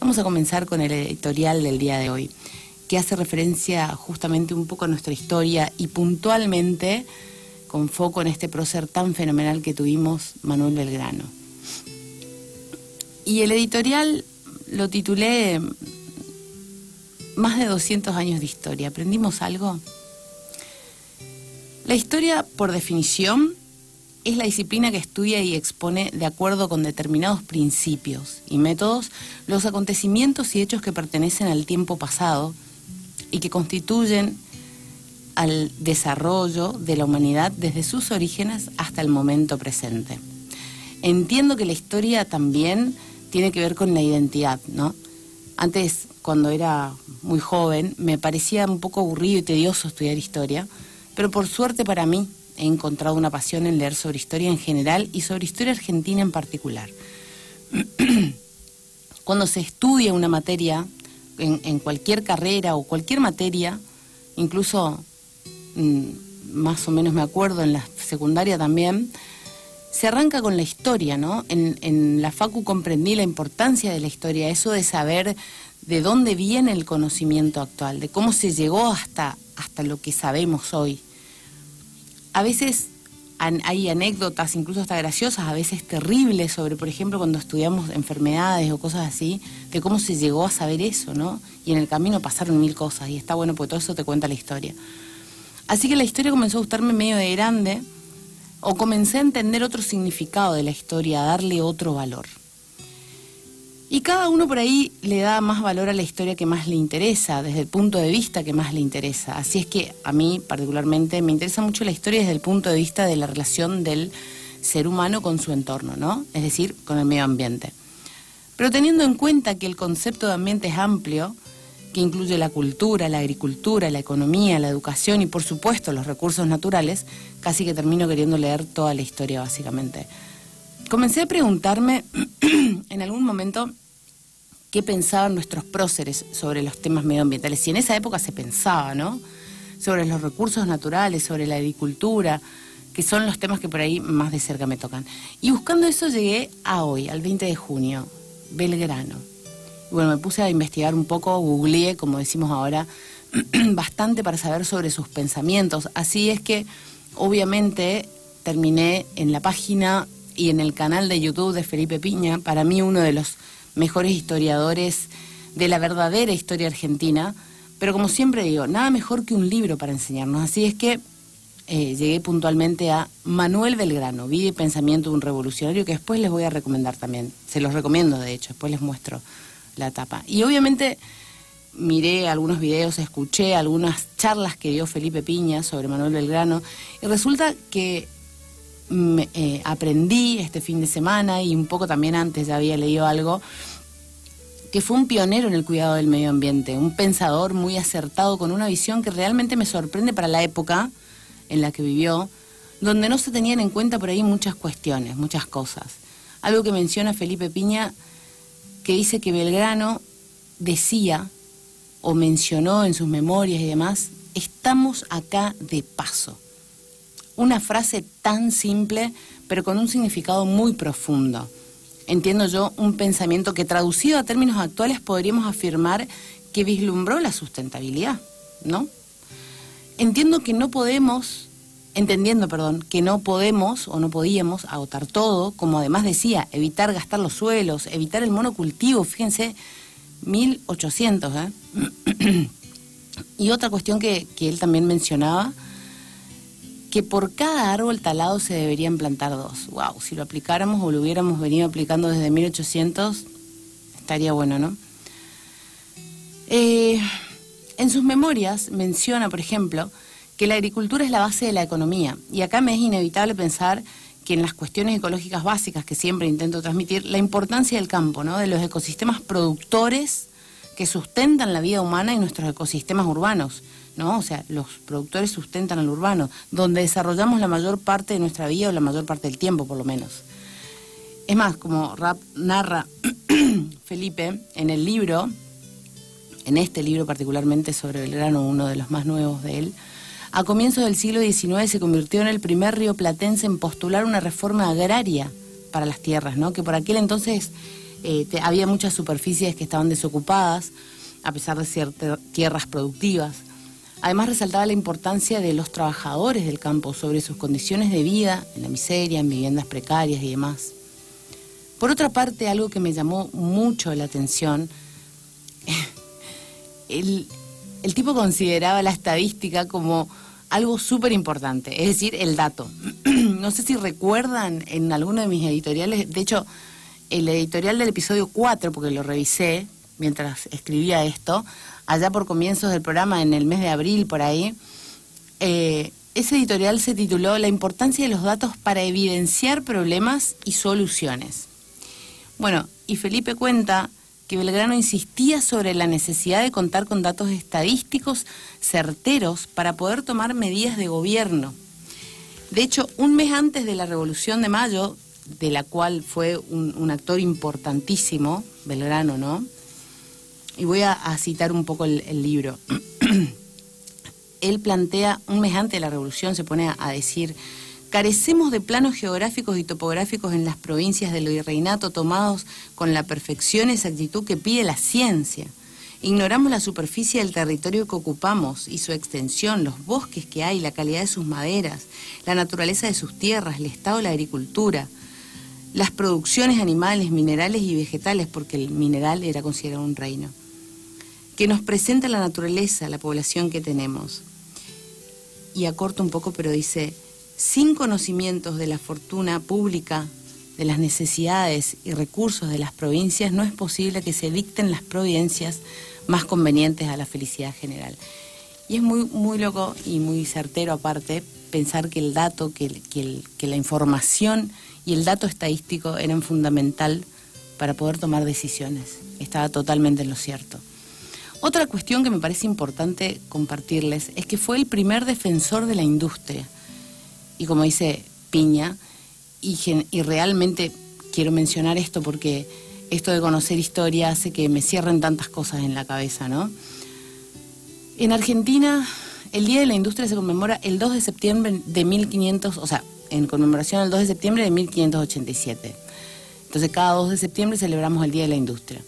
Vamos a comenzar con el editorial del día de hoy, que hace referencia justamente un poco a nuestra historia y puntualmente con foco en este prócer tan fenomenal que tuvimos, Manuel Belgrano. Y el editorial lo titulé Más de 200 años de historia. ¿Aprendimos algo? La historia, por definición, es la disciplina que estudia y expone de acuerdo con determinados principios y métodos los acontecimientos y hechos que pertenecen al tiempo pasado y que constituyen al desarrollo de la humanidad desde sus orígenes hasta el momento presente. Entiendo que la historia también tiene que ver con la identidad, ¿no? Antes, cuando era muy joven, me parecía un poco aburrido y tedioso estudiar historia, pero por suerte para mí he encontrado una pasión en leer sobre historia en general y sobre historia argentina en particular. Cuando se estudia una materia, en cualquier carrera o cualquier materia, incluso más o menos me acuerdo en la secundaria también, se arranca con la historia, ¿no? En la facu comprendí la importancia de la historia, eso de saber de dónde viene el conocimiento actual, de cómo se llegó hasta lo que sabemos hoy. A veces hay anécdotas, incluso hasta graciosas, a veces terribles, sobre, por ejemplo, cuando estudiamos enfermedades o cosas así, de cómo se llegó a saber eso, ¿no? Y en el camino pasaron mil cosas, y está bueno porque todo eso te cuenta la historia. Así que la historia comenzó a gustarme medio de grande, o comencé a entender otro significado de la historia, a darle otro valor. Y cada uno por ahí le da más valor a la historia que más le interesa, desde el punto de vista que más le interesa. Así es que a mí particularmente me interesa mucho la historia desde el punto de vista de la relación del ser humano con su entorno, ¿no? Es decir, con el medio ambiente. Pero teniendo en cuenta que el concepto de ambiente es amplio, que incluye la cultura, la agricultura, la economía, la educación y por supuesto los recursos naturales, casi que termino queriendo leer toda la historia básicamente. Comencé a preguntarme en algún momento qué pensaban nuestros próceres sobre los temas medioambientales. Si en esa época se pensaba, ¿no? Sobre los recursos naturales, sobre la agricultura, que son los temas que por ahí más de cerca me tocan. Y buscando eso llegué a hoy, al 20 de junio, Belgrano. Y bueno, me puse a investigar un poco, googleé, como decimos ahora, bastante para saber sobre sus pensamientos. Así es que, obviamente, terminé en la página y en el canal de YouTube de Felipe Piña, para mí uno de los mejores historiadores de la verdadera historia argentina, pero como siempre digo, nada mejor que un libro para enseñarnos. Así es que llegué puntualmente a Manuel Belgrano, Vida y Pensamiento de un Revolucionario, que después les voy a recomendar también. Se los recomiendo, de hecho, después les muestro la tapa. Y obviamente miré algunos videos, escuché algunas charlas que dio Felipe Piña sobre Manuel Belgrano, y resulta que aprendí este fin de semana, y un poco también antes ya había leído algo, que fue un pionero en el cuidado del medio ambiente, un pensador muy acertado, con una visión que realmente me sorprende para la época en la que vivió, donde no se tenían en cuenta por ahí muchas cuestiones, muchas cosas. Algo que menciona Felipe Piña, que dice que Belgrano decía o mencionó en sus memorias y demás: estamos acá de paso. Una frase tan simple, pero con un significado muy profundo. Entiendo yo un pensamiento que, traducido a términos actuales, podríamos afirmar que vislumbró la sustentabilidad, ¿no? Entendiendo que no podemos o no podíamos agotar todo, como además decía, evitar gastar los suelos, evitar el monocultivo, fíjense, 1800, Y otra cuestión que él también mencionaba, que por cada árbol talado se deberían plantar 2. Wow, si lo aplicáramos o lo hubiéramos venido aplicando desde 1800, estaría bueno, ¿no? En sus memorias menciona, por ejemplo, que la agricultura es la base de la economía. Y acá me es inevitable pensar que en las cuestiones ecológicas básicas que siempre intento transmitir, la importancia del campo, ¿no? De los ecosistemas productores que sustentan la vida humana y nuestros ecosistemas urbanos, ¿no? O sea, los productores sustentan al urbano, donde desarrollamos la mayor parte de nuestra vida, o la mayor parte del tiempo, por lo menos. Es más, como narra Felipe en el libro, en este libro particularmente sobre Belgrano, uno de los más nuevos de él, a comienzos del siglo XIX se convirtió en el primer rioplatense en postular una reforma agraria para las tierras, ¿no? Que por aquel entonces había muchas superficies que estaban desocupadas, a pesar de ser tierras productivas. Además resaltaba la importancia de los trabajadores del campo sobre sus condiciones de vida, en la miseria, en viviendas precarias y demás. Por otra parte, algo que me llamó mucho la atención, el tipo consideraba la estadística como algo súper importante, es decir, el dato. No sé si recuerdan en alguno de mis editoriales, de hecho, el editorial del episodio 4, porque lo revisé mientras escribía esto, allá por comienzos del programa, en el mes de abril, por ahí, ese editorial se tituló La importancia de los datos para evidenciar problemas y soluciones. Bueno, y Felipe cuenta que Belgrano insistía sobre la necesidad de contar con datos estadísticos certeros para poder tomar medidas de gobierno. De hecho, un mes antes de la Revolución de Mayo, de la cual fue un actor importantísimo, Belgrano, ¿no? Y voy a citar un poco el libro. Él plantea, un mes antes de la Revolución, se pone a decir: carecemos de planos geográficos y topográficos en las provincias del virreinato tomados con la perfección y exactitud que pide la ciencia. Ignoramos la superficie del territorio que ocupamos y su extensión, los bosques que hay, la calidad de sus maderas, la naturaleza de sus tierras, el estado de la agricultura, las producciones animales, minerales y vegetales, porque el mineral era considerado un reino, que nos presenta la naturaleza, la población que tenemos. Y acorta un poco, pero dice: sin conocimientos de la fortuna pública, de las necesidades y recursos de las provincias, no es posible que se dicten las providencias más convenientes a la felicidad general. Y es muy loco y muy certero aparte pensar que el dato, que la información y el dato estadístico eran fundamental para poder tomar decisiones. Estaba totalmente en lo cierto. Otra cuestión que me parece importante compartirles es que fue el primer defensor de la industria. Y como dice Piña, y realmente quiero mencionar esto porque esto de conocer historia hace que me cierren tantas cosas en la cabeza, ¿no? En Argentina, el Día de la Industria se conmemora el 2 de septiembre de 1500, o sea, en conmemoración al 2 de septiembre de 1587. Entonces, cada 2 de septiembre celebramos el Día de la Industria.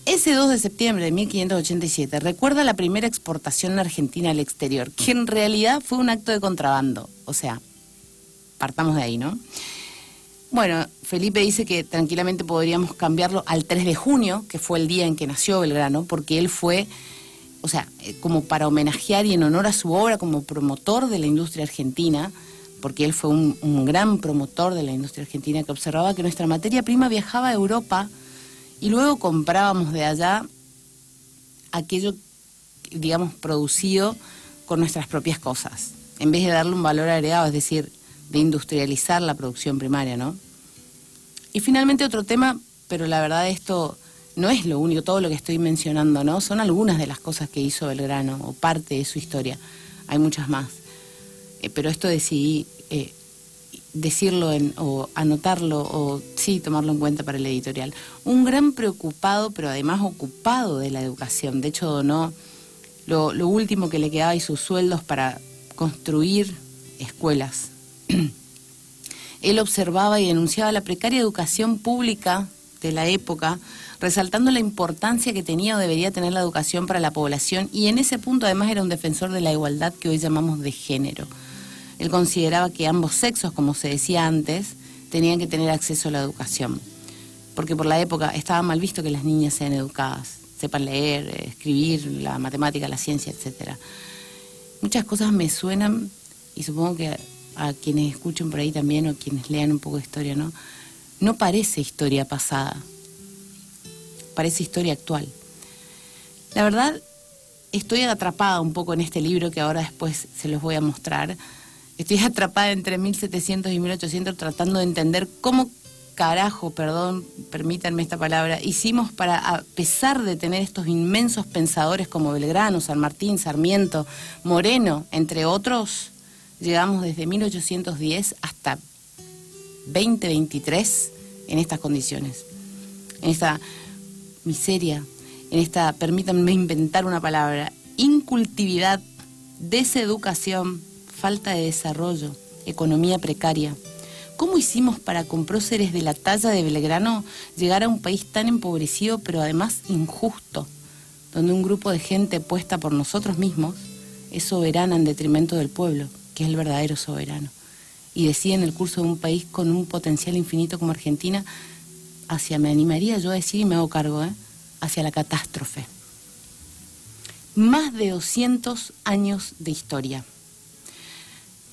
Ese 2 de septiembre de 1587 recuerda la primera exportación de Argentina al exterior, que en realidad fue un acto de contrabando. O sea, partamos de ahí, ¿no? Bueno, Felipe dice que tranquilamente podríamos cambiarlo al 3 de junio, que fue el día en que nació Belgrano, porque él fue, o sea, como para homenajear y en honor a su obra como promotor de la industria argentina, porque él fue un gran promotor de la industria argentina que observaba que nuestra materia prima viajaba a Europa y luego comprábamos de allá aquello, digamos, producido con nuestras propias cosas, en vez de darle un valor agregado, es decir, de industrializar la producción primaria, ¿no? Y finalmente otro tema, pero la verdad esto no es lo único, todo lo que estoy mencionando, ¿no? Son algunas de las cosas que hizo Belgrano, o parte de su historia. Hay muchas más. Pero esto decidí decirlo o anotarlo o sí tomarlo en cuenta para el editorial. Un gran preocupado, pero además ocupado de la educación. De hecho, donó lo último que le quedaba y sus sueldos para construir escuelas. Él observaba y denunciaba la precaria educación pública de la época, resaltando la importancia que tenía o debería tener la educación para la población, y en ese punto además era un defensor de la igualdad que hoy llamamos de género. Él consideraba que ambos sexos, como se decía antes, tenían que tener acceso a la educación, porque por la época estaba mal visto que las niñas sean educadas, sepan leer, escribir, la matemática, la ciencia, etc. Muchas cosas me suenan, y supongo que a quienes escuchen por ahí también, o quienes lean un poco de historia, ¿no? No parece historia pasada, parece historia actual. La verdad, estoy atrapada un poco en este libro que ahora después se los voy a mostrar. Estoy atrapada entre 1700 y 1800 tratando de entender cómo carajo, perdón, permítanme esta palabra, hicimos para, a pesar de tener estos inmensos pensadores como Belgrano, San Martín, Sarmiento, Moreno, entre otros, llegamos desde 1810 hasta 2023 en estas condiciones, en esta miseria, en esta, permítanme inventar una palabra, incultividad, deseducación, falta de desarrollo, economía precaria, ¿Cómo hicimos para con próceres de la talla de Belgrano llegar a un país tan empobrecido pero además injusto, donde un grupo de gente puesta por nosotros mismos es soberana en detrimento del pueblo, que es el verdadero soberano, y decide en el curso de un país con un potencial infinito como Argentina hacia, me animaría yo a decir y me hago cargo, hacia la catástrofe? Más de 200 años de historia.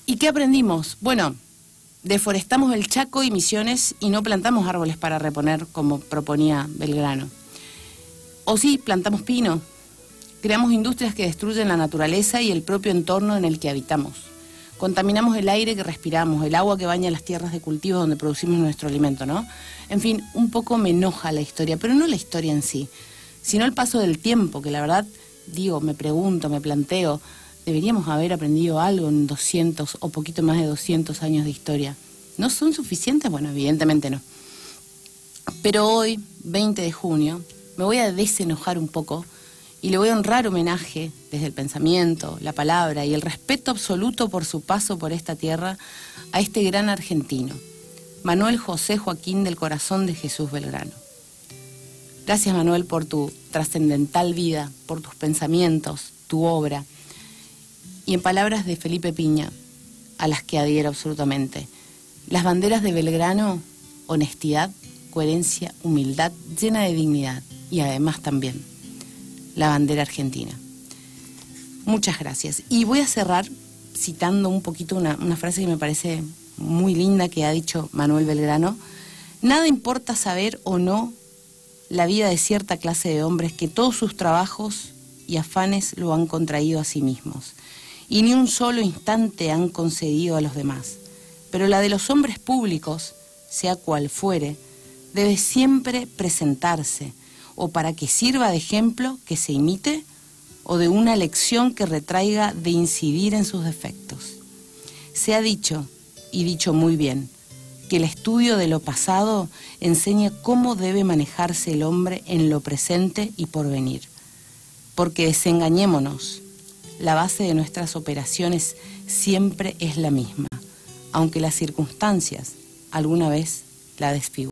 ¿Y qué aprendimos? Bueno, deforestamos el Chaco y Misiones y no plantamos árboles para reponer como proponía Belgrano. O sí, plantamos pino. Creamos industrias que destruyen la naturaleza y el propio entorno en el que habitamos. Contaminamos el aire que respiramos, el agua que baña las tierras de cultivo donde producimos nuestro alimento, ¿no? En fin, un poco me enoja la historia, pero no la historia en sí, sino el paso del tiempo, que la verdad, digo, me pregunto, me planteo, deberíamos haber aprendido algo en 200 o poquito más de 200 años de historia. ¿No son suficientes? Bueno, evidentemente no. Pero hoy, 20 de junio, me voy a desenojar un poco y le voy a honrar homenaje desde el pensamiento, la palabra y el respeto absoluto por su paso por esta tierra a este gran argentino, Manuel José Joaquín del Corazón de Jesús Belgrano. Gracias, Manuel, por tu trascendental vida, por tus pensamientos, tu obra. Y en palabras de Felipe Piña, a las que adhiero absolutamente, las banderas de Belgrano: honestidad, coherencia, humildad, llena de dignidad, y además también la bandera argentina. Muchas gracias. Y voy a cerrar citando un poquito una frase que me parece muy linda que ha dicho Manuel Belgrano. Nada importa saber o no la vida de cierta clase de hombres que todos sus trabajos y afanes lo han contraído a sí mismos, y ni un solo instante han concedido a los demás. Pero la de los hombres públicos, sea cual fuere, debe siempre presentarse, o para que sirva de ejemplo que se imite, o de una lección que retraiga de incidir en sus defectos. Se ha dicho, y dicho muy bien, que el estudio de lo pasado enseña cómo debe manejarse el hombre en lo presente y por venir. Porque desengañémonos, la base de nuestras operaciones siempre es la misma, aunque las circunstancias alguna vez la desfiguren.